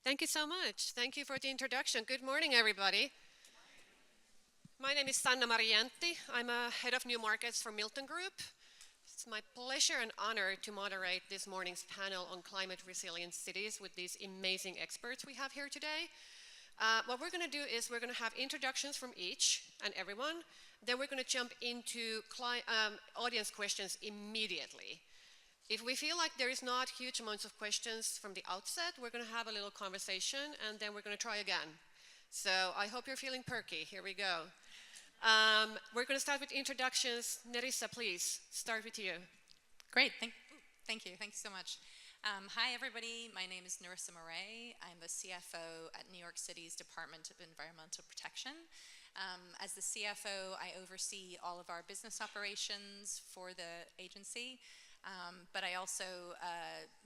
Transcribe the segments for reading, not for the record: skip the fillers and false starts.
Thank you so much. Thank you for the introduction. Good morning, everybody. My name is Sanna-Mari Jäntti. I'm a head of new markets for Miltton Group. It's my pleasure and honor to moderate this morning's panel on climate resilient cities with these amazing experts we have here today. What we're going to do is we're going to have introductions from each and everyone. Then we're going to jump into audience questions immediately. If we feel like there is not huge amounts of questions from the outset, we're going to have a little conversation and then we're going to try again. So I hope you're feeling perky. Here we go. We're going to start with introductions. Nerissa, please, start with you. Great, thank you so much. Hi everybody, my name is Nerissa Moray. I'm the CFO at New York City's Department of Environmental Protection. As the CFO, I oversee all of our business operations for the agency. But I also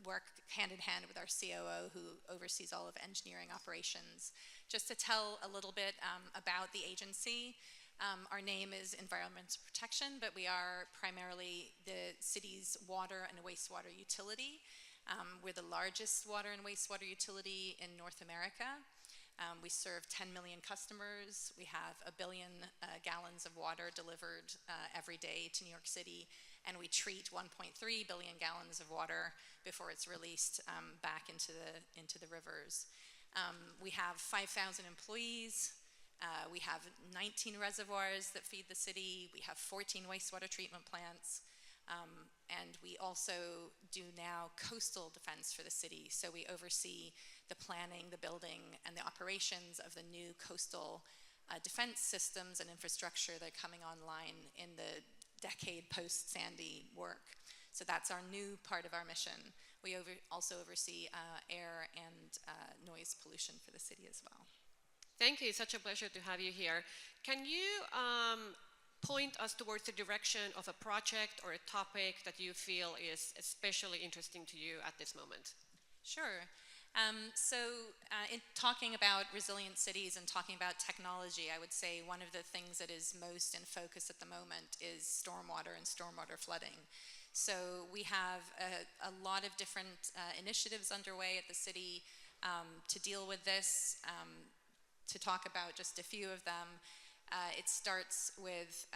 work hand in hand with our COO who oversees all of engineering operations. Just to tell a little bit about the agency, our name is Environmental Protection, but we are primarily the city's water and wastewater utility. We're the largest water and wastewater utility in North America. We serve 10 million customers. We have 1 billion gallons of water delivered every day to New York City, and we treat 1.3 billion gallons of water before it's released back into the rivers. We have 5,000 employees. We have 19 reservoirs that feed the city. We have 14 wastewater treatment plants. And we also do now coastal defense for the city. So we oversee the planning, the building, and the operations of the new coastal defense systems and infrastructure that are coming online in the decade post-Sandy work. So that's our new part of our mission. We also oversee air and noise pollution for the city as well. Thank you. It's such a pleasure to have you here. Can you point us towards the direction of a project or a topic that you feel is especially interesting to you at this moment? Sure. In talking about resilient cities and talking about technology, I would say one of the things that is most in focus at the moment is stormwater and stormwater flooding. So we have a lot of different initiatives underway at the city to deal with this. To talk about just a few of them, it starts with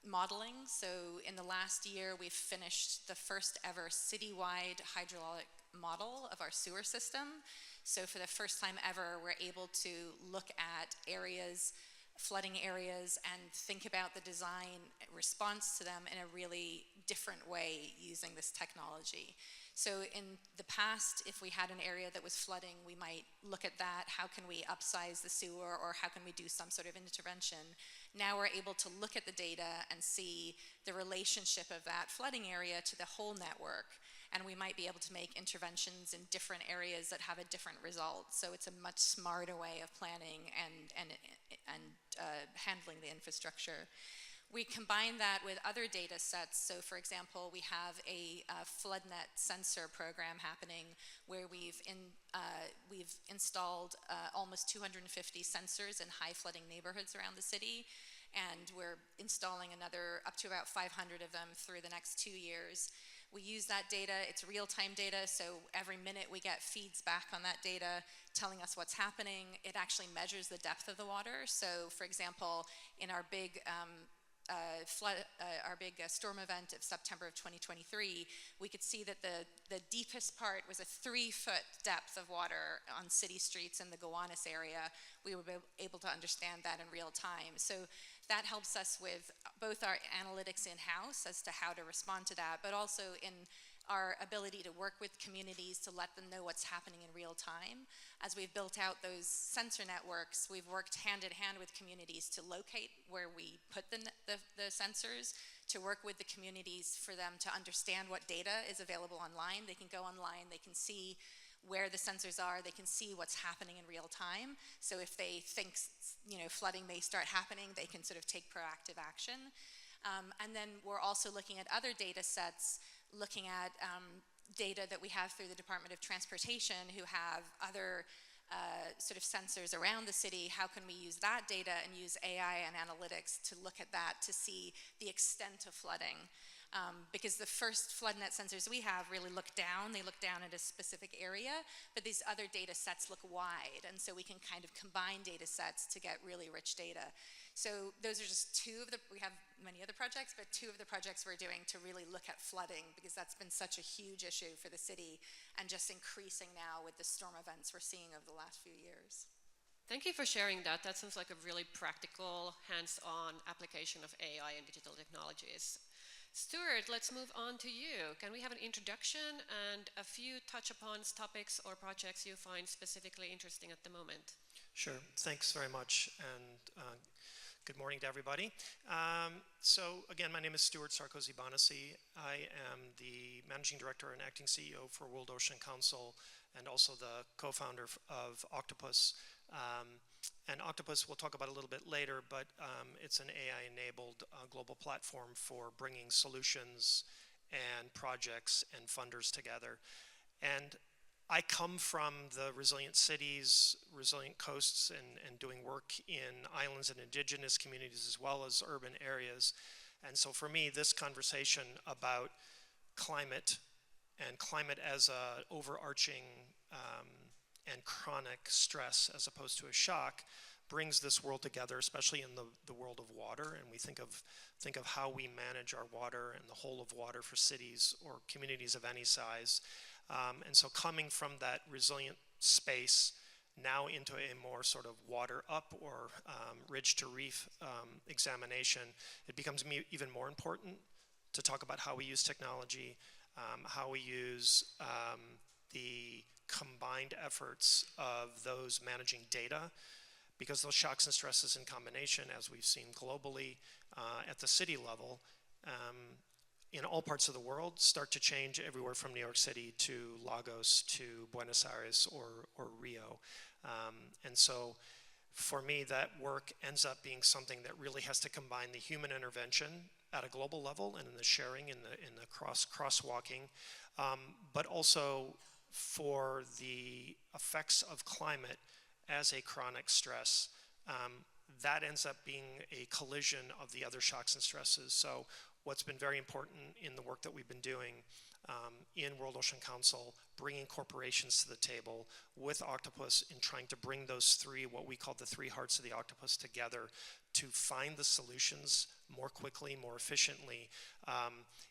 modeling. So in the last year, we've finished the first ever citywide hydraulic model of our sewer system. So for the first time ever, we're able to look at areas, flooding areas, and think about the design response to them in a really different way using this technology. So in the past, if we had an area that was flooding, we might look at that. How can we upsize the sewer, or how can we do some sort of intervention? Now we're able to look at the data and see the relationship of that flooding area to the whole network. And we might be able to make interventions in different areas that have a different result. So it's a much smarter way of planning and handling the infrastructure. We combine that with other data sets. So for example, we have a FloodNet sensor program happening where we've installed almost 250 sensors in high flooding neighborhoods around the city. And we're installing another up to about 500 of them through the next 2 years. We use that data, it's real-time data, so every minute we get feeds back on that data telling us what's happening. It actually measures the depth of the water. So for example, in our big storm event of September of 2023, we could see that the deepest part was a 3-foot depth of water on city streets in the Gowanus area. We were able to understand that in real time. So that helps us with both our analytics in-house as to how to respond to that, but also in our ability to work with communities to let them know what's happening in real time. As we've built out those sensor networks, we've worked hand in hand with communities to locate where we put the sensors, to work with the communities for them to understand what data is available online. They can go online, they can see where the sensors are, they can see what's happening in real time. So if they think flooding may start happening, they can sort of take proactive action. And then we're also looking at other data sets, looking at data that we have through the Department of Transportation, who have other sort of sensors around the city. How can we use that data and use AI and analytics to look at that to see the extent of flooding? because the first flood net sensors we have really look down. They look down at a specific area, but these other data sets look wide, and so we can kind of combine data sets to get really rich data. So those are just two of the, we have many other projects, but two of the projects we're doing to really look at flooding, because that's been such a huge issue for the city and just increasing now with the storm events we're seeing over the last few years. Thank you for sharing that. That sounds like a really practical, hands-on application of AI and digital technologies. Stewart, let's move on to you. Can we have an introduction and a few touch upon topics or projects you find specifically interesting at the moment? Sure. Thanks very much, and good morning to everybody. So again, my name is Stewart Sarkozy-Banoczy. I am the Managing Director and Acting CEO for World Ocean Council and also the co-founder of Okhtapus. And Okhtapus we'll talk about a little bit later, but it's an AI-enabled global platform for bringing solutions and projects and funders together. And I come from the resilient cities, resilient coasts, and doing work in islands and indigenous communities as well as urban areas. And so for me, this conversation about climate and climate as an overarching and chronic stress as opposed to a shock brings this world together, especially in the world of water. And we think of how we manage our water and the whole of water for cities or communities of any size. And so coming from that resilient space now into a more sort of water up or ridge to reef examination, it becomes even more important to talk about how we use technology, how we use the combined efforts of those managing data, because those shocks and stresses in combination, as we've seen globally at the city level, in all parts of the world, start to change everywhere from New York City to Lagos to Buenos Aires or Rio. And so for me, that work ends up being something that really has to combine the human intervention at a global level and in the sharing, in the crosswalking, but also for the effects of climate as a chronic stress. That ends up being a collision of the other shocks and stresses. So what's been very important in the work that we've been doing in World Ocean Council, bringing corporations to the table with Okhtapus in trying to bring those three, what we call the three hearts of the octopus, together to find the solutions more quickly, more efficiently.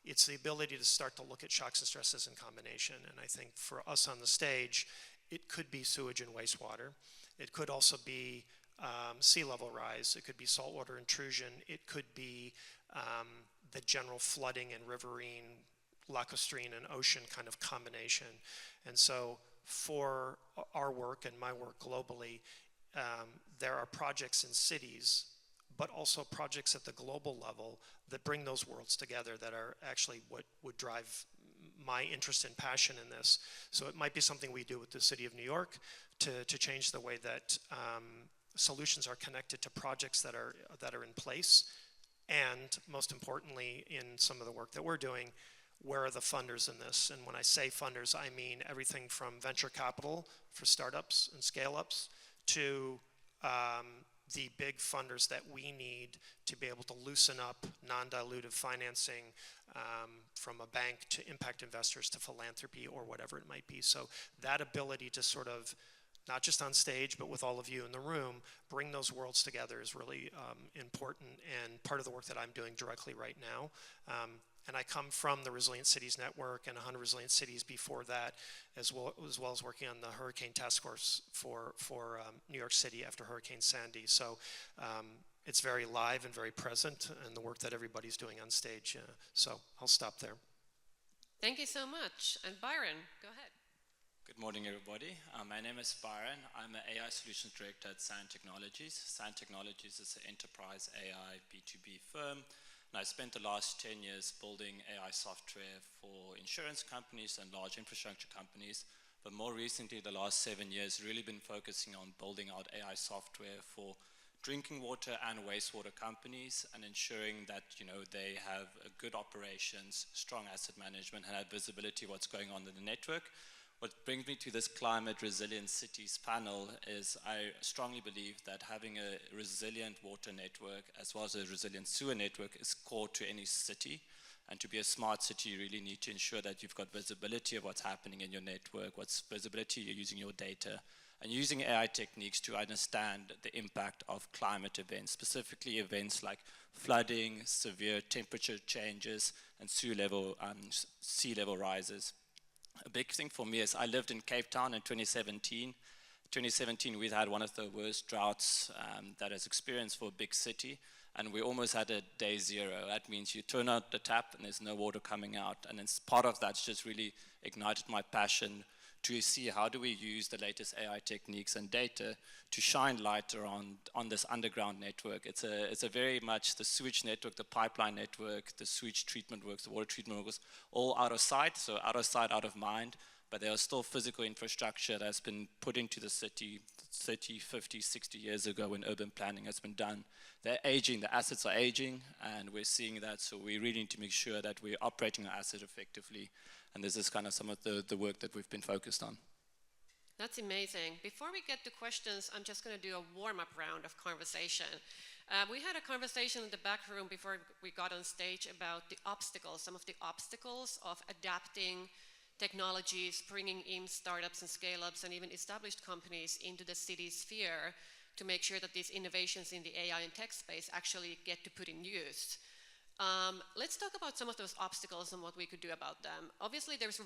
It's the ability to start to look at shocks and stresses in combination. And I think for us on the stage, it could be sewage and wastewater. It could also be sea level rise. It could be saltwater intrusion. It could be the general flooding and riverine, lacustrine and ocean kind of combination. And so for our work and my work globally, there are projects in cities, but also projects at the global level that bring those worlds together that are actually what would drive my interest and passion in this. So it might be something we do with the city of New York to change the way that solutions are connected to projects that are in place. And most importantly, in some of the work that we're doing, where are the funders in this? And when I say funders, I mean everything from venture capital for startups and scale-ups to the big funders that we need to be able to loosen up non-dilutive financing from a bank to impact investors to philanthropy or whatever it might be. So that ability to sort of, not just on stage, but with all of you in the room, bring those worlds together is really important and part of the work that I'm doing directly right now. And I come from the Resilient Cities Network and 100 Resilient Cities before that, as well as working on the Hurricane Task Force for New York City after Hurricane Sandy. So it's very live and very present in the work that everybody's doing on stage. So I'll stop there. Thank you so much. And Byron, go ahead. Good morning, everybody. My name is Byron. I'm an AI Solutions Director at Sand Technologies. Sand Technologies is an enterprise AI B2B firm. And I spent the last 10 years building AI software for insurance companies and large infrastructure companies. But more recently, the last 7 years, really been focusing on building out AI software for drinking water and wastewater companies and ensuring that, they have good operations, strong asset management, and have visibility of what's going on in the network. What brings me to this Climate Resilient Cities panel is I strongly believe that having a resilient water network as well as a resilient sewer network is core to any city. And to be a smart city, you really need to ensure that you've got visibility of what's happening in your network, what's visibility you're using your data, and using AI techniques to understand the impact of climate events, specifically events like flooding, severe temperature changes, and sea level rises. A big thing for me is I lived in Cape Town in 2017. 2017, we had one of the worst droughts that has experienced for a big city, and we almost had a day zero. That means you turn out the tap and there's no water coming out. And it's part of that's just really ignited my passion to see how do we use the latest AI techniques and data to shine light on this underground network. It's a very much the sewage network, the pipeline network, the sewage treatment works, the water treatment works, all out of sight, so out of sight, out of mind, but there are still physical infrastructure that's been put into the city 30, 50, 60 years ago when urban planning has been done. They're aging, the assets are aging, and we're seeing that, so we really need to make sure that we're operating our asset effectively. And this is kind of some of the work that we've been focused on. That's amazing. Before we get to questions, I'm just going to do a warm-up round of conversation. We had a conversation in the back room before we got on stage about the obstacles, some of the obstacles of adapting technologies, bringing in startups and scale-ups and even established companies into the city sphere to make sure that these innovations in the AI and tech space actually get to put in use. Let's talk about some of those obstacles and what we could do about them. Obviously, there's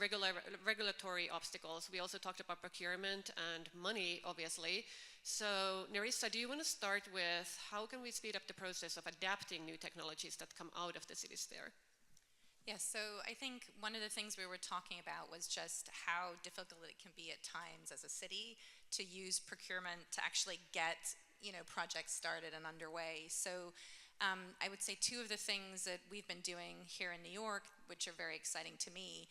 regulatory obstacles. We also talked about procurement and money, obviously. So, Nerissa, do you want to start with how can we speed up the process of adapting new technologies that come out of the city sphere? Yes, so I think one of the things we were talking about was just how difficult it can be at times as a city to use procurement to actually get, projects started and underway. So I would say two of the things that we've been doing here in New York, which are very exciting to me.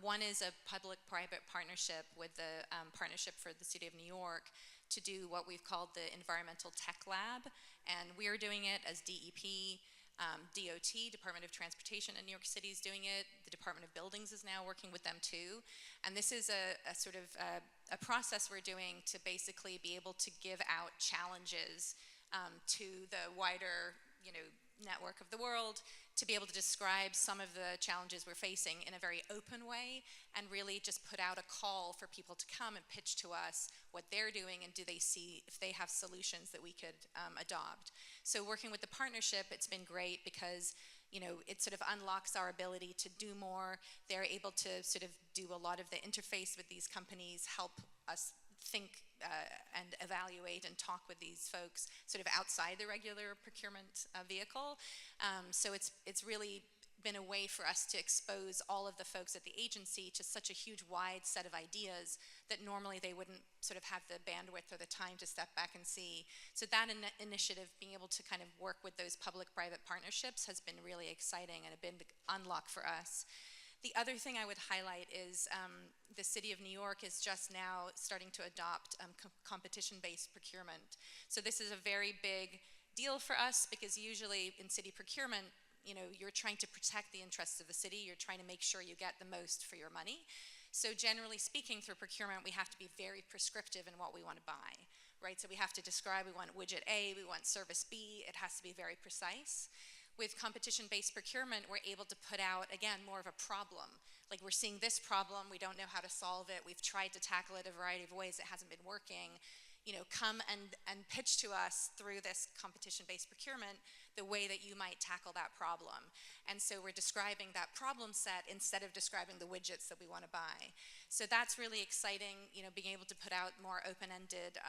One is a public-private partnership with the Partnership for the City of New York to do what we've called the Environmental Tech Lab, and we are doing it as DEP. DOT, Department of Transportation in New York City is doing it. The Department of Buildings is now working with them too. And this is a sort of a process we're doing to basically be able to give out challenges to the wider, network of the world, to be able to describe some of the challenges we're facing in a very open way and really just put out a call for people to come and pitch to us what they're doing and do they see if they have solutions that we could adopt. So working with the partnership, it's been great because it sort of unlocks our ability to do more. They're able to sort of do a lot of the interface with these companies, help us think and evaluate and talk with these folks sort of outside the regular procurement vehicle. So it's really been a way for us to expose all of the folks at the agency to such a huge wide set of ideas that normally they wouldn't sort of have the bandwidth or the time to step back and see. So that initiative, being able to kind of work with those public-private partnerships has been really exciting and a big unlock for us. The other thing I would highlight is the City of New York is just now starting to adopt competition-based procurement. So this is a very big deal for us because usually in city procurement, you're trying to protect the interests of the city. You're trying to make sure you get the most for your money. So generally speaking, through procurement, we have to be very prescriptive in what we want to buy, right? So we have to describe, we want widget A, we want service B. It has to be very precise. With competition-based procurement, we're able to put out, again, more of a problem. Like we're seeing this problem, we don't know how to solve it. We've tried to tackle it a variety of ways, it hasn't been working. Come and pitch to us through this competition-based procurement the way that you might tackle that problem. And so we're describing that problem set instead of describing the widgets that we want to buy. So that's really exciting, being able to put out more open-ended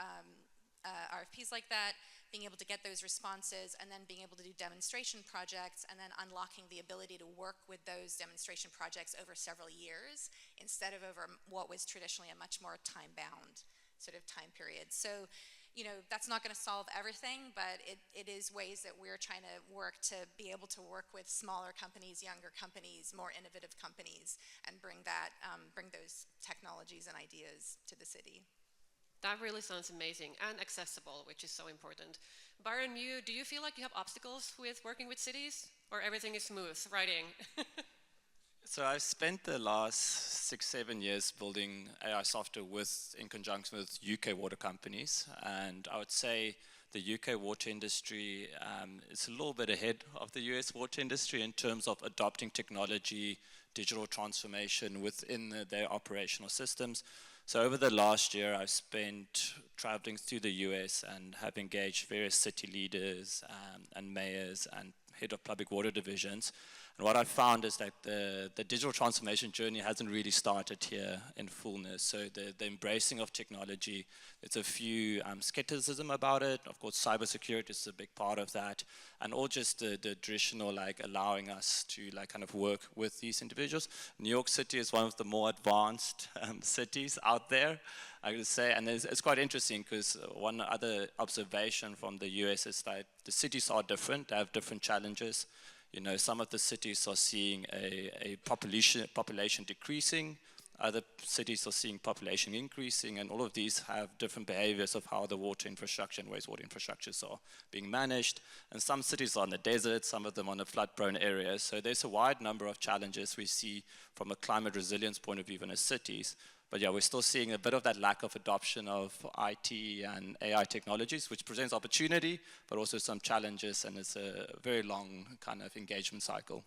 RFPs like that, being able to get those responses, and then being able to do demonstration projects, and then unlocking the ability to work with those demonstration projects over several years instead of over what was traditionally a much more time-bound sort of time period. So, that's not going to solve everything, but it is ways that we're trying to work to be able to work with smaller companies, younger companies, more innovative companies, and bring those technologies and ideas to the city. That really sounds amazing and accessible, which is so important. Byron, do you feel like you have obstacles with working with cities, or everything is smooth riding? So I've spent the last 6-7 years building AI software in conjunction with UK water companies, and I would say the UK water industry is a little bit ahead of the US water industry in terms of adopting technology, digital transformation within their operational systems. So over the last year, I've spent traveling through the US and have engaged various city leaders and mayors and head of public water divisions. And what I found is that the digital transformation journey hasn't really started here in fullness. So the embracing of technology, there's a few skepticism about it. Of course, cybersecurity is a big part of that. And all just the traditional, like allowing us to like kind of work with these individuals. New York City is one of the more advanced cities out there, I would say. And it's quite interesting because one other observation from the US is that the cities are different, they have different challenges. You know, some of the cities are seeing a population decreasing, other cities are seeing population increasing, and all of these have different behaviors of how the water infrastructure and wastewater infrastructures are being managed. And some cities are in the desert, some of them on the flood-prone areas. So there's a wide number of challenges we see from a climate resilience point of view in the cities. But yeah, we're still seeing a bit of that lack of adoption of IT and AI technologies, which presents opportunity, but also some challenges, and it's a very long kind of engagement cycle.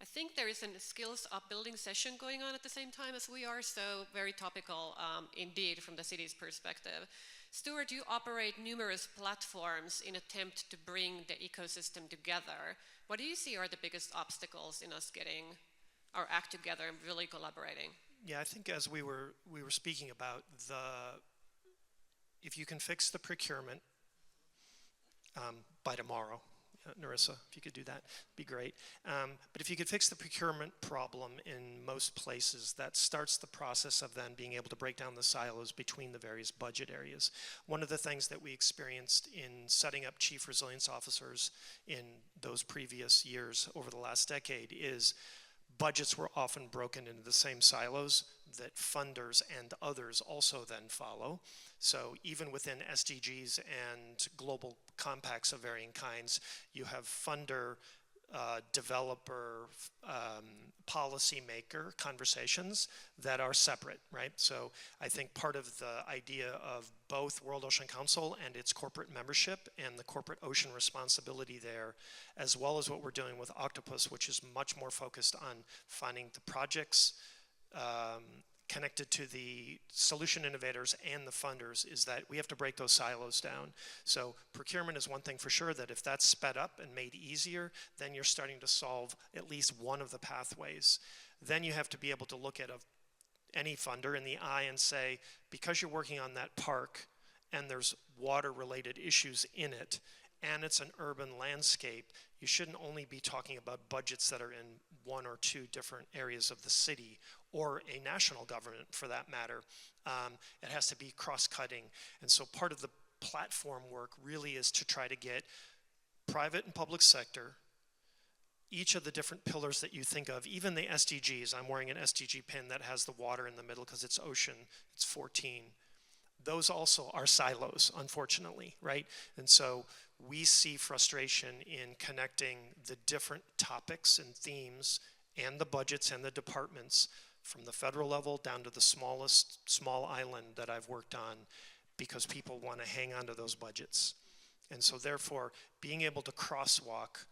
I think there is a skills upbuilding session going on at the same time as we are, so very topical indeed from the city's perspective. Stewart, you operate numerous platforms in attempt to bring the ecosystem together. What do you see are the biggest obstacles in us getting our act together and really collaborating? Yeah, I think as we were speaking about if you can fix the procurement by tomorrow, Nerissa, if you could do that, be great. But if you could fix the procurement problem in most places, that starts the process of then being able to break down the silos between the various budget areas. One of the things that we experienced in setting up chief resilience officers in those previous years over the last decade is budgets were often broken into the same silos that funders and others also then follow. So even within SDGs and global compacts of varying kinds, you have funder, developer, policymaker conversations that are separate, right? So I think part of the idea of both World Ocean Council and its corporate membership and the corporate ocean responsibility there, as well as what we're doing with Okhtapus, which is much more focused on finding the projects connected to the solution innovators and the funders, is that we have to break those silos down. So procurement is one thing for sure, that if that's sped up and made easier, then you're starting to solve at least one of the pathways. Then you have to be able to look at any funder in the eye and say, because you're working on that park and there's water-related issues in it, and it's an urban landscape, you shouldn't only be talking about budgets that are in one or two different areas of the city or a national government for that matter. It has to be cross-cutting. And so part of the platform work really is to try to get private and public sector, each of the different pillars that you think of, even the SDGs. I'm wearing an SDG pin that has the water in the middle because it's ocean, it's 14. Those also are silos, unfortunately, right? And so we see frustration in connecting the different topics and themes and the budgets and the departments from the federal level down to the small island that I've worked on, because people want to hang on to those budgets. And so therefore, being able to crosswalk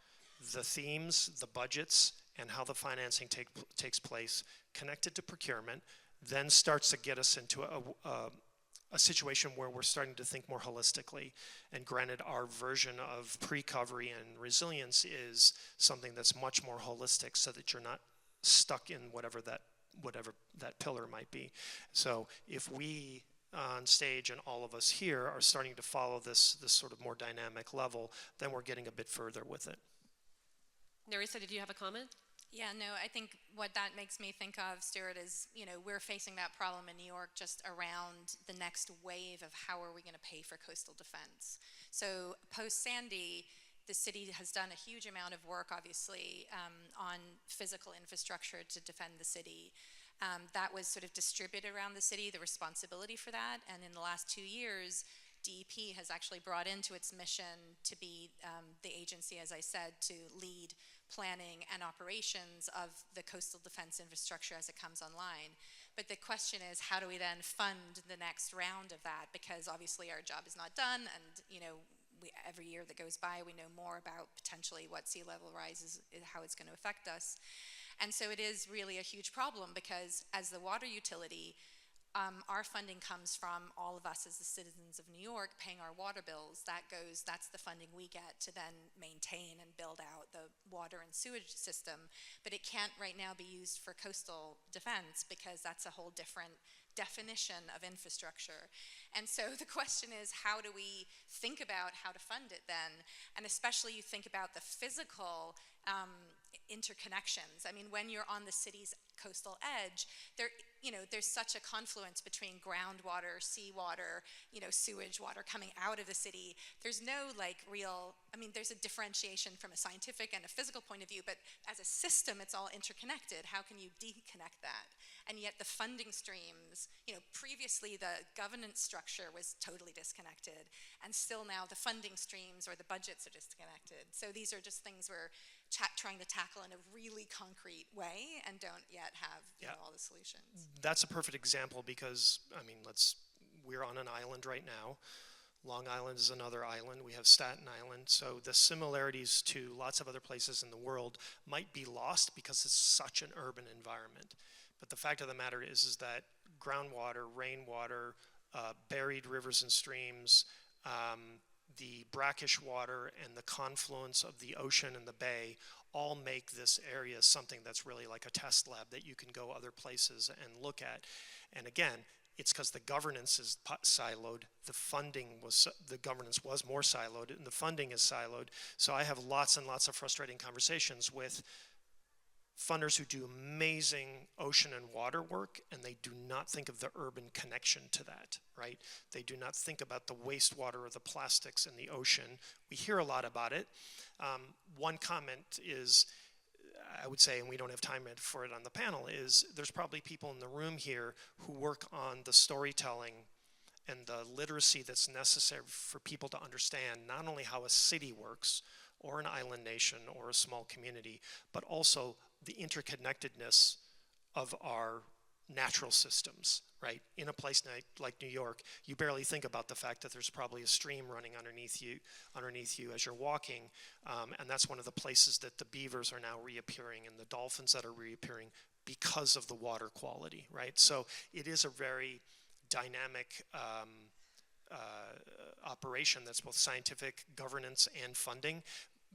the themes, the budgets, and how the financing takes place connected to procurement then starts to get us into a situation where we're starting to think more holistically. And granted, our version of pre-recovery and resilience is something that's much more holistic so that you're not stuck in whatever that pillar might be. So if we on stage and all of us here are starting to follow this sort of more dynamic level, then we're getting a bit further with it. Nerissa, did you have a comment? Yeah, no, I think what that makes me think of, Stewart, is, we're facing that problem in New York just around the next wave of how are we going to pay for coastal defense. So post-Sandy, the city has done a huge amount of work, obviously, on physical infrastructure to defend the city. That was sort of distributed around the city, the responsibility for that, and in the last 2 years, DEP has actually brought into its mission to be the agency, as I said, to lead planning and operations of the coastal defense infrastructure as it comes online. But the question is, how do we then fund the next round of that? Because obviously our job is not done, and every year that goes by, we know more about potentially what sea level rise is how it's going to affect us. And so it is really a huge problem, because as the water utility, our funding comes from all of us as the citizens of New York paying our water bills. That's the funding we get to then maintain and build out the water and sewage system. But it can't right now be used for coastal defense, because that's a whole different definition of infrastructure. And so the question is, how do we think about how to fund it then? And especially you think about the physical interconnections. I mean, when you're on the city's coastal edge, there's such a confluence between groundwater, seawater, sewage water coming out of the city. There's no there's a differentiation from a scientific and a physical point of view, but as a system, it's all interconnected. How can you deconnect that? And yet the funding streams, previously the governance structure was totally disconnected, and still now the funding streams or the budgets are disconnected. So these are just things we're trying to tackle in a really concrete way and don't yet have all the solutions. That's a perfect example, because, we're on an island right now. Long Island is another island. We have Staten Island. So the similarities to lots of other places in the world might be lost because it's such an urban environment. But the fact of the matter is that groundwater, rainwater, buried rivers and streams, the brackish water and the confluence of the ocean and the bay all make this area something that's really like a test lab that you can go other places and look at. And again, it's because the governance is siloed, the governance was more siloed, and the funding is siloed. So I have lots and lots of frustrating conversations with funders who do amazing ocean and water work, and they do not think of the urban connection to that, right? They do not think about the wastewater or the plastics in the ocean. We hear a lot about it. One comment is, I would say, and we don't have time for it on the panel, is there's probably people in the room here who work on the storytelling and the literacy that's necessary for people to understand not only how a city works, or an island nation, or a small community, but also the interconnectedness of our natural systems, right? In a place like New York, you barely think about the fact that there's probably a stream running underneath you as you're walking, and that's one of the places that the beavers are now reappearing and the dolphins that are reappearing because of the water quality, right? So it is a very dynamic operation that's both scientific, governance, and funding,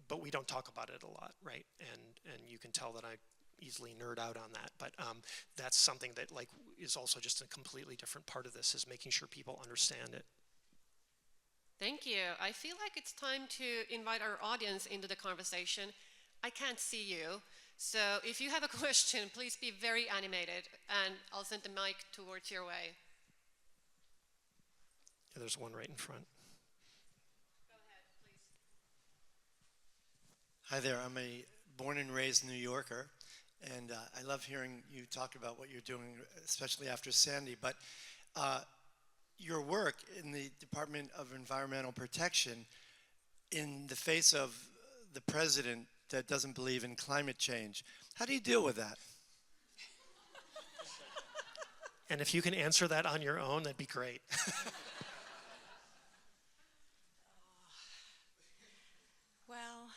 but we don't talk about it a lot, right? And you can tell that I easily nerd out on that, but that's something that is also just a completely different part of this, is making sure people understand it. Thank you. I feel like it's time to invite our audience into the conversation. I can't see you, so if you have a question, please be very animated, and I'll send the mic towards your way. Yeah, there's one right in front. Go ahead, please. Hi there, I'm a born and raised New Yorker, and I love hearing you talk about what you're doing, especially after Sandy, but your work in the Department of Environmental Protection, in the face of the president that doesn't believe in climate change, how do you deal with that? And if you can answer that on your own, that'd be great. Well,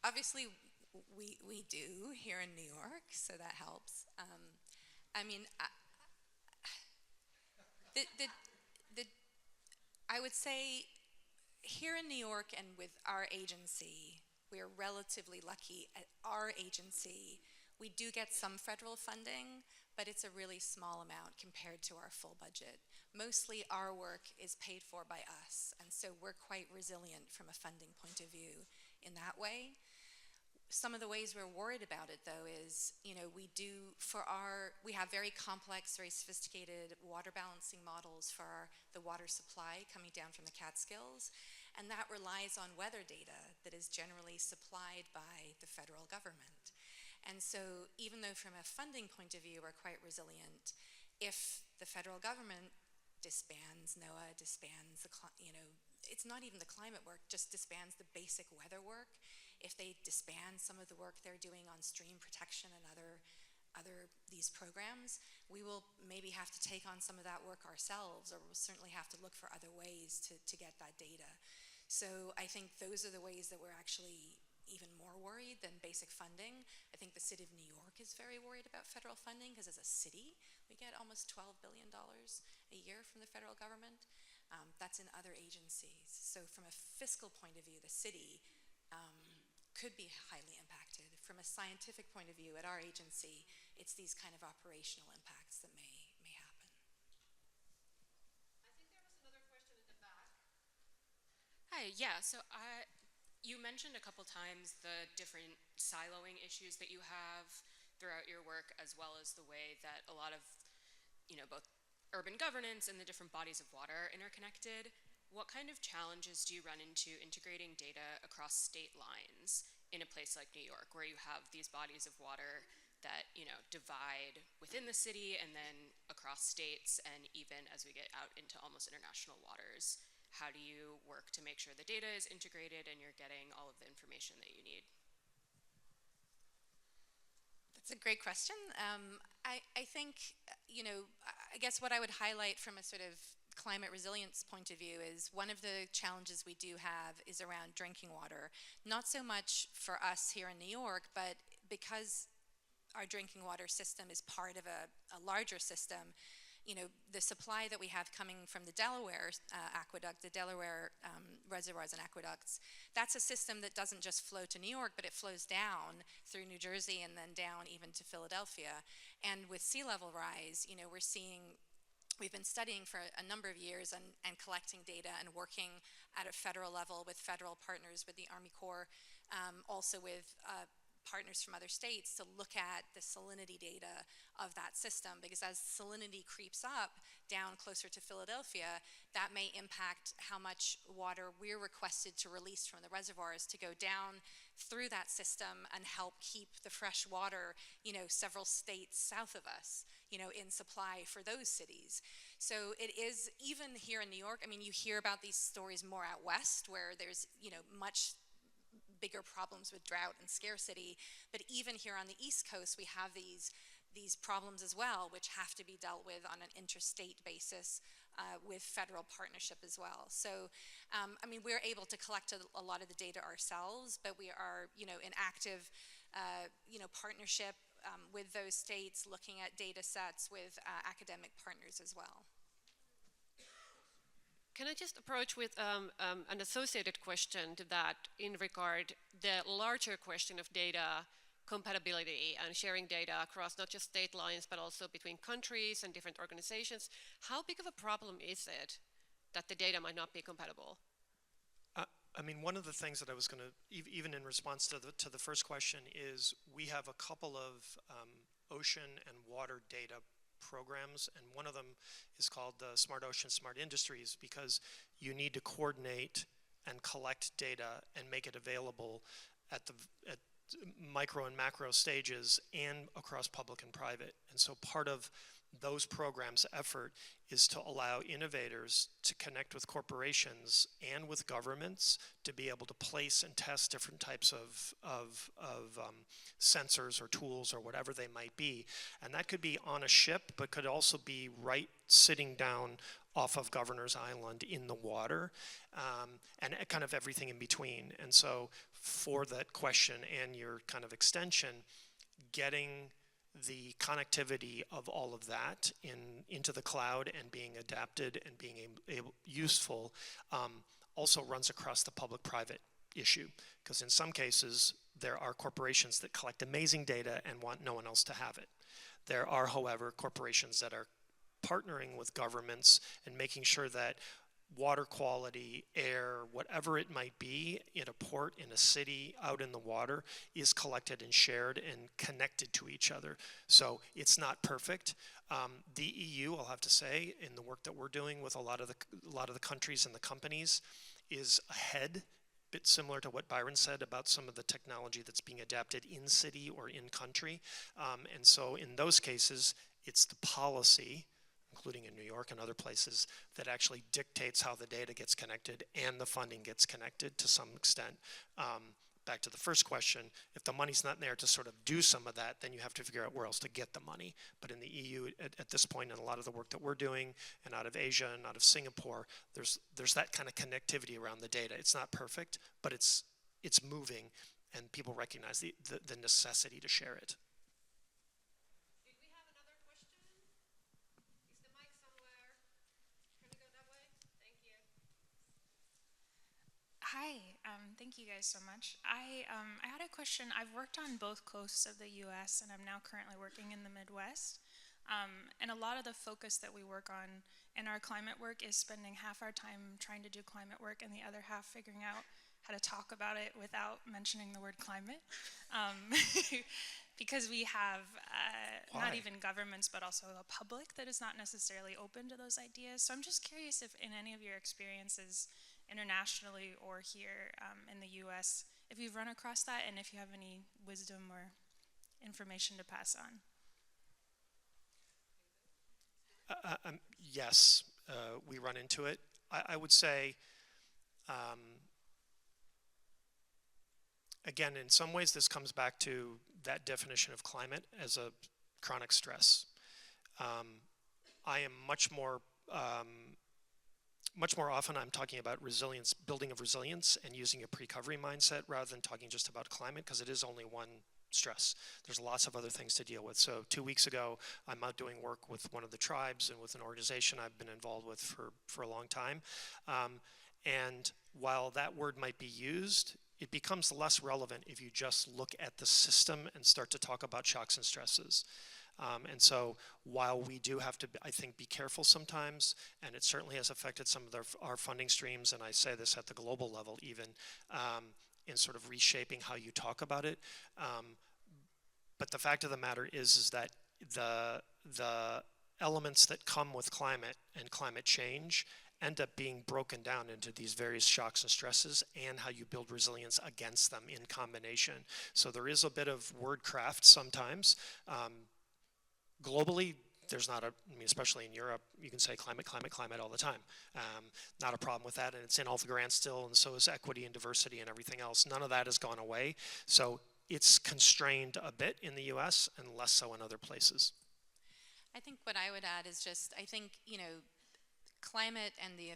obviously we do here in New York, so that helps. I would say here in New York and with our agency, we are relatively lucky at our agency. We do get some federal funding, but it's a really small amount compared to our full budget. Mostly our work is paid for by us, and so we're quite resilient from a funding point of view in that way. Some of the ways we're worried about it, though, is, we have very complex, very sophisticated water balancing models for the water supply coming down from the Catskills, and that relies on weather data that is generally supplied by the federal government. And so even though from a funding point of view we're quite resilient, if the federal government disbands NOAA, disbands it's not even the climate work, just disbands the basic weather work, if they disband some of the work they're doing on stream protection and other these programs, we will maybe have to take on some of that work ourselves, or we'll certainly have to look for other ways to get that data. So I think those are the ways that we're actually even more worried than basic funding. I think the city of New York is very worried about federal funding, because as a city, we get almost $12 billion a year from the federal government. That's in other agencies. So from a fiscal point of view, the city could be highly impacted. From a scientific point of view, at our agency, it's these kind of operational impacts that may happen. I think there was another question in the back. Hi, yeah, so you mentioned a couple times the different siloing issues that you have throughout your work, as well as the way that a lot of, both urban governance and the different bodies of water are interconnected. What kind of challenges do you run into integrating data across state lines in a place like New York, where you have these bodies of water that, divide within the city and then across states, and even as we get out into almost international waters? How do you work to make sure the data is integrated and you're getting all of the information that you need? That's a great question. I think, I guess what I would highlight from a sort of climate resilience point of view is one of the challenges we do have is around drinking water. Not so much for us here in New York, but because our drinking water system is part of a larger system, the supply that we have coming from the Delaware aqueduct, the Delaware reservoirs and aqueducts, that's a system that doesn't just flow to New York, but it flows down through New Jersey and then down even to Philadelphia. And with sea level rise, we've been studying for a number of years and collecting data and working at a federal level with federal partners, with the Army Corps, also with partners from other states, to look at the salinity data of that system, because as salinity creeps up down closer to Philadelphia, that may impact how much water we're requested to release from the reservoirs to go down through that system and help keep the fresh water, several states south of us, in supply for those cities. So it is, even here in New York, you hear about these stories more out west, where there's, much bigger problems with drought and scarcity, but even here on the East Coast, we have these problems as well, which have to be dealt with on an interstate basis with federal partnership as well. So, we're able to collect a lot of the data ourselves, but we are, in active, partnership with those states, looking at data sets with academic partners as well. Can I just approach with an associated question to that, in regard the larger question of data compatibility and sharing data across not just state lines, but also between countries and different organizations? How big of a problem is it that the data might not be compatible? One of the things that I was going to, even in response to the first question, is we have a couple of ocean and water data programs, and one of them is called the Smart Ocean, Smart Industries, because you need to coordinate and collect data and make it available at micro and macro stages and across public and private. And so part of those programs' effort is to allow innovators to connect with corporations and with governments to be able to place and test different types of sensors or tools or whatever they might be. And that could be on a ship, but could also be right sitting down off of Governor's Island in the water, and kind of everything in between. And so for that question and your kind of extension, getting the connectivity of all of that into the cloud and being adapted and being useful also runs across the public-private issue, because in some cases there are corporations that collect amazing data and want no one else to have it. There are, however, corporations that are partnering with governments and making sure that water quality, air, whatever it might be in a port, in a city, out in the water, is collected and shared and connected to each other. So it's not perfect. The EU, I'll have to say, in the work that we're doing with a lot of the countries and the companies, is ahead, a bit similar to what Byron said about some of the technology that's being adapted in city or in country. And so in those cases, it's the policy, including in New York and other places, that actually dictates how the data gets connected and the funding gets connected to some extent. back to the first question, if the money's not there to sort of do some of that, then you have to figure out where else to get the money. But in the EU, at this point, in a lot of the work that we're doing, and out of Asia and out of Singapore, there's that kind of connectivity around the data. It's not perfect, but it's moving, and people recognize the necessity to share it. Did we have another question? Is the mic somewhere? Can we go that way? Thank you. Hi, thank you guys so much. I had a question. I've worked on both coasts of the U.S. and I'm now currently working in the Midwest. And a lot of the focus that we work on in our climate work is spending half our time trying to do climate work and the other half figuring out how to talk about it without mentioning the word climate. Because we have not even governments, but also a public that is not necessarily open to those ideas. So I'm just curious if in any of your experiences internationally or here in the US, if you've run across that and if you have any wisdom or information to pass on. Yes, we run into it. I would say, again, in some ways this comes back to that definition of climate as a chronic stress. I am much more often I'm talking about resilience, building of resilience, and using a pre-recovery mindset rather than talking just about climate, because it is only one stress. There's lots of other things to deal with. So 2 weeks ago, I'm out doing work with one of the tribes and with an organization I've been involved with for a long time. And while that word might be used, it becomes less relevant if you just look at the system and start to talk about shocks and stresses. And so while we do have to, I think, be careful sometimes, and it certainly has affected some of our funding streams, and I say this at the global level even, in sort of reshaping how you talk about it. But the fact of the matter is that the elements that come with climate and climate change end up being broken down into these various shocks and stresses and how you build resilience against them in combination. So there is a bit of wordcraft sometimes. Globally, there's not especially in Europe, you can say climate, climate, climate all the time. Not a problem with that, and it's in all the grants still, and so is equity and diversity and everything else. None of that has gone away. So it's constrained a bit in the US and less so in other places. I think what I would add is just, I think, climate and the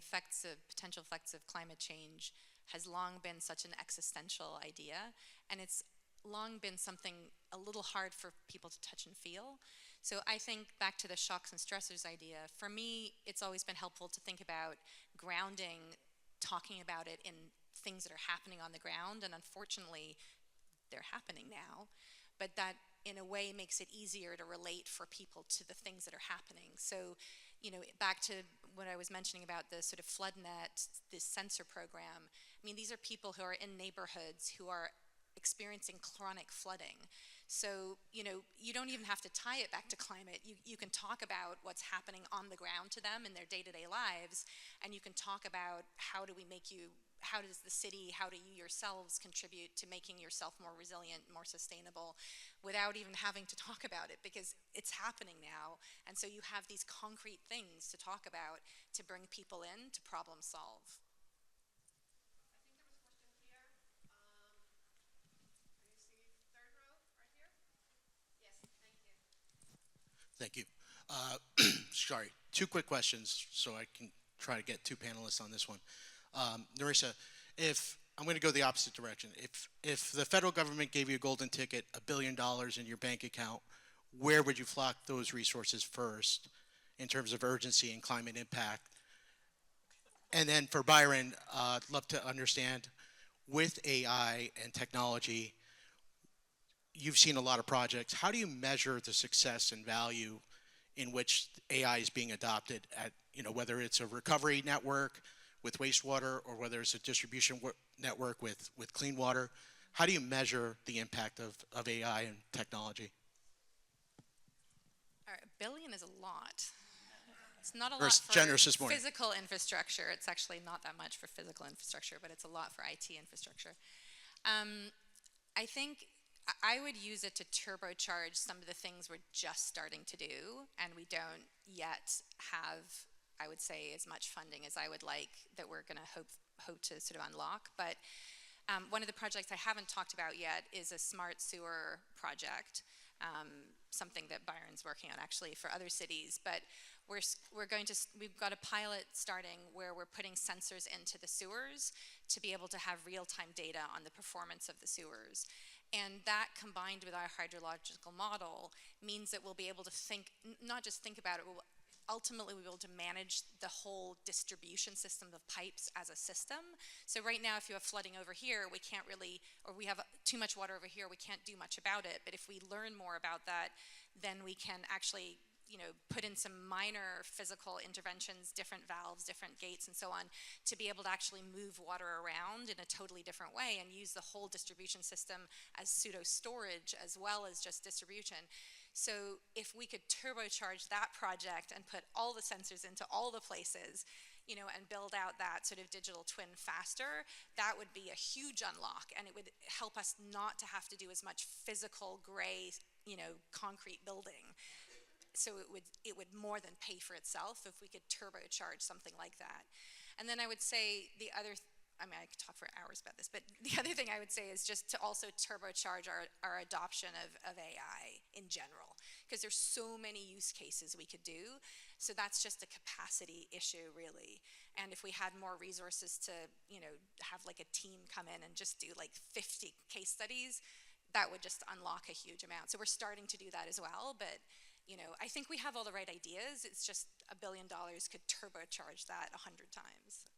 potential effects of climate change has long been such an existential idea, and it's long been something a little hard for people to touch and feel. So I think back to the shocks and stressors idea, for me, it's always been helpful to think about grounding, talking about it in things that are happening on the ground, and unfortunately, they're happening now, but that in a way makes it easier to relate for people to the things that are happening. So, back to what I was mentioning about the sort of FloodNet, this sensor program, these are people who are in neighborhoods who are experiencing chronic flooding. So, you don't even have to tie it back to climate. You can talk about what's happening on the ground to them in their day-to-day lives, and you can talk about how does the city, how do you yourselves contribute to making yourself more resilient, more sustainable, without even having to talk about it, because it's happening now. And so you have these concrete things to talk about to bring people in to problem solve. Thank you. Sorry, 2 quick questions so I can try to get 2 panelists on this one. Nerissa, I'm going to go the opposite direction. If the federal government gave you a golden ticket, $1 billion in your bank account, where would you flock those resources first in terms of urgency and climate impact? And then for Byron, I'd love to understand, with AI and technology, you've seen a lot of projects. How do you measure the success and value in which AI is being adopted at, whether it's a recovery network with wastewater or whether it's a distribution network with clean water? How do you measure the impact of AI and technology? All right, $1 billion is a lot. It's not a We're lot for generous this morning. physical infrastructure. It's actually not that much for physical infrastructure, but it's a lot for IT infrastructure. I think I would use it to turbocharge some of the things we're just starting to do, and we don't yet have, I would say, as much funding as I would like that we're going to hope to sort of unlock. But One of the projects I haven't talked about yet is a smart sewer project, something that Byron's working on actually for other cities. But we've got a pilot starting where we're putting sensors into the sewers to be able to have real-time data on the performance of the sewers. And that combined with our hydrological model means that we'll be able to think, not just think about it, ultimately we'll be able to manage the whole distribution system of pipes as a system. So right now, if you have flooding over here, we can't really, or we have too much water over here, we can't do much about it. But if we learn more about that, then we can actually, put in some minor physical interventions, different valves, different gates, and so on, to be able to actually move water around in a totally different way and use the whole distribution system as pseudo-storage as well as just distribution. So if we could turbocharge that project and put all the sensors into all the places, and build out that sort of digital twin faster, that would be a huge unlock, and it would help us not to have to do as much physical gray, concrete building. So it would more than pay for itself if we could turbocharge something like that. And then I would say I could talk for hours about this, but the other thing I would say is just to also turbocharge our adoption of AI in general, because there's so many use cases we could do. So that's just a capacity issue, really. And if we had more resources to, have like a team come in and just do like 50 case studies, that would just unlock a huge amount. So we're starting to do that as well, but I think we have all the right ideas. It's just $1 billion could turbocharge that 100 times.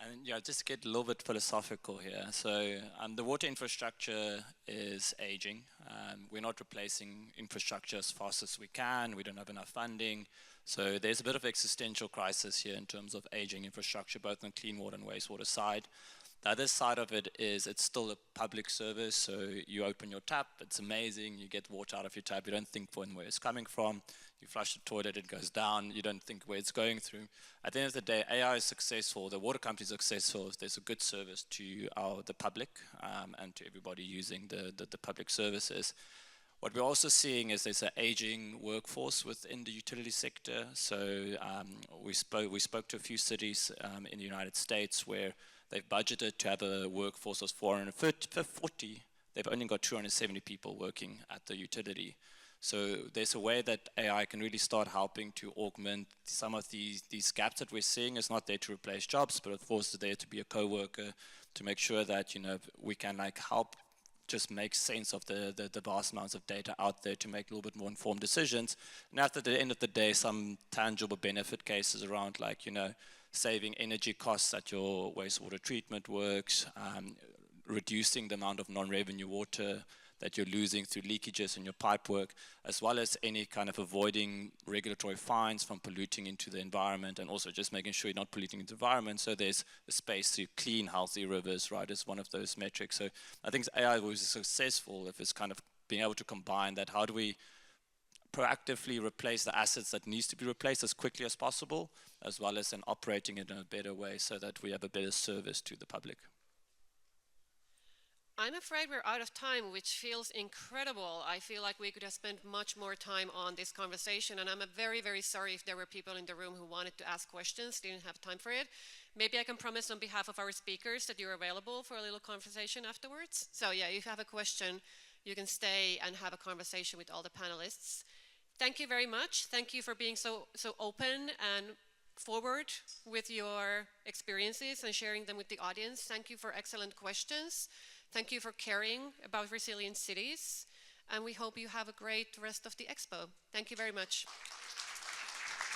And just to get a little bit philosophical here. So the water infrastructure is aging. We're not replacing infrastructure as fast as we can. We don't have enough funding. So there's a bit of existential crisis here in terms of aging infrastructure, both on clean water and wastewater side. The other side of it is it's still a public service, so you open your tap, it's amazing, you get water out of your tap, you don't think where it's coming from, you flush the toilet, it goes down, you don't think where it's going through. At the end of the day, AI is successful, the water company is successful if there's a good service to the public and to everybody using the public services. What we're also seeing is there's an aging workforce within the utility sector. So we spoke to a few cities in the United States where they've budgeted to have a workforce of 440. They've only got 270 people working at the utility. So there's a way that AI can really start helping to augment some of these gaps that we're seeing. It's not there to replace jobs, but of course it's there to be a co-worker to make sure that we can help just make sense of the vast amounts of data out there to make a little bit more informed decisions. And at the end of the day, some tangible benefit cases around saving energy costs at your wastewater treatment works, reducing the amount of non-revenue water that you're losing through leakages in your pipe work, as well as any kind of avoiding regulatory fines from polluting into the environment, and also just making sure you're not polluting the environment. So there's a space to clean, healthy rivers, right, is one of those metrics. So I think AI was successful if it's kind of being able to combine that. How do we proactively replace the assets that needs to be replaced as quickly as possible, as well as then operating it in a better way so that we have a better service to the public. I'm afraid we're out of time, which feels incredible. I feel like we could have spent much more time on this conversation, and I'm very, very sorry if there were people in the room who wanted to ask questions, didn't have time for it. Maybe I can promise on behalf of our speakers that you're available for a little conversation afterwards. So yeah, if you have a question, you can stay and have a conversation with all the panelists. Thank you very much. Thank you for being so open and forward with your experiences and sharing them with the audience. Thank you for excellent questions. Thank you for caring about resilient cities. And we hope you have a great rest of the Expo. Thank you very much.